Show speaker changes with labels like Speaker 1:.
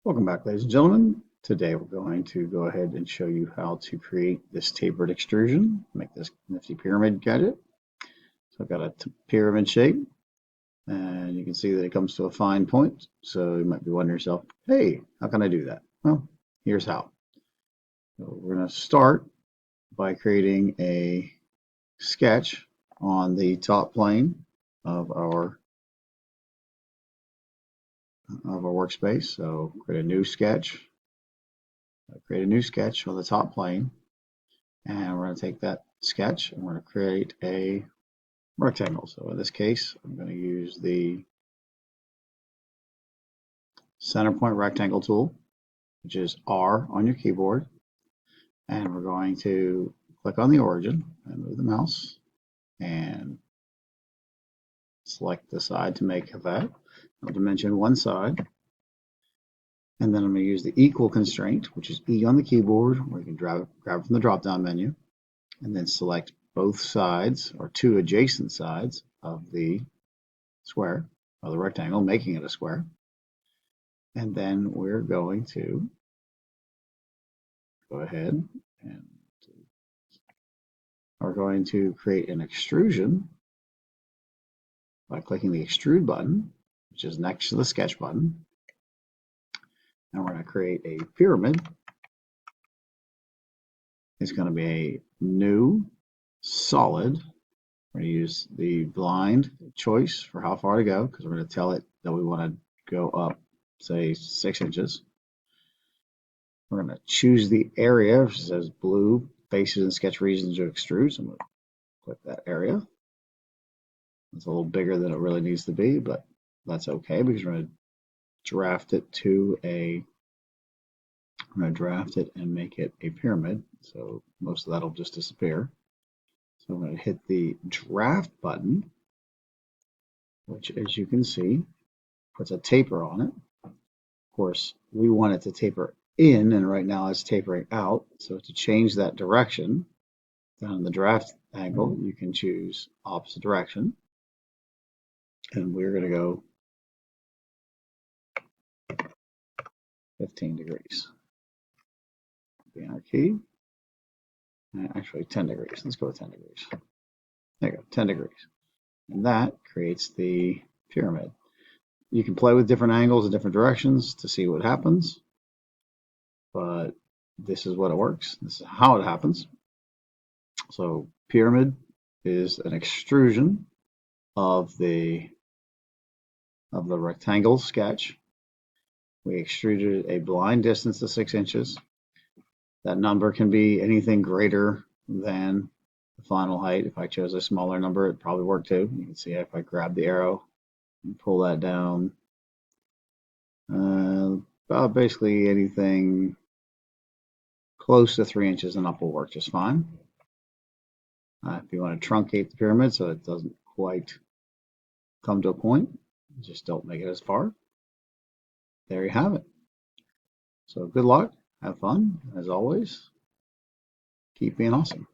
Speaker 1: Welcome back, ladies and gentlemen. Today we're going to go ahead and show you how to create this tapered extrusion, make this nifty pyramid gadget. So I've got a pyramid shape, and you can see that it comes to a fine point. So you might be wondering yourself, hey, how can I do that? Well, here's how. So we're going to start by creating a sketch on the top plane of our workspace. So create a new sketch. Create a new sketch on the top plane, and we're going to take that sketch and we're going to create a rectangle. So in this case, I'm going to use the center point rectangle tool, which is R on your keyboard, and we're going to click on the origin and move the mouse and select the side to make that. I'll dimension one side. And then I'm going to use the equal constraint, which is E on the keyboard, where you can grab from the drop-down menu, and then select both sides, or two adjacent sides, of the square, or the rectangle, making it a square. And then we're going to go ahead and we're going to create an extrusion by clicking the extrude button, which is next to the sketch button. And we're going to create a pyramid. It's going to be a new solid. We're going to use the blind choice for how far to go, because we're going to tell it that we want to go up, say, 6 inches. We're going to choose the area, which says blue, faces and sketch regions to extrude. So I'm going to click that area. It's a little bigger than it really needs to be, but that's okay, because we're going to draft it and make it a pyramid. So most of that will just disappear. So I'm going to hit the draft button, which, as you can see, puts a taper on it. Of course, we want it to taper in, and right now it's tapering out. So to change that direction, down in the draft angle, you can choose opposite direction. And we're going to go 15 degrees. Be our key. Actually, 10 degrees. Let's go with 10 degrees. There you go, 10 degrees. And that creates the pyramid. You can play with different angles and different directions to see what happens, but this is what it works. This is how it happens. So pyramid is an extrusion of the rectangle sketch. We extruded a blind distance to 6 inches. That number can be anything greater than the final height. If I chose a smaller number, it'd probably work too. You can see if I grab the arrow and pull that down, about basically anything close to 3 inches and up will work just fine. If you want to truncate the pyramid so it doesn't quite come to a point, just don't make it as far. There you have it. So good luck, have fun, as always, keep being awesome.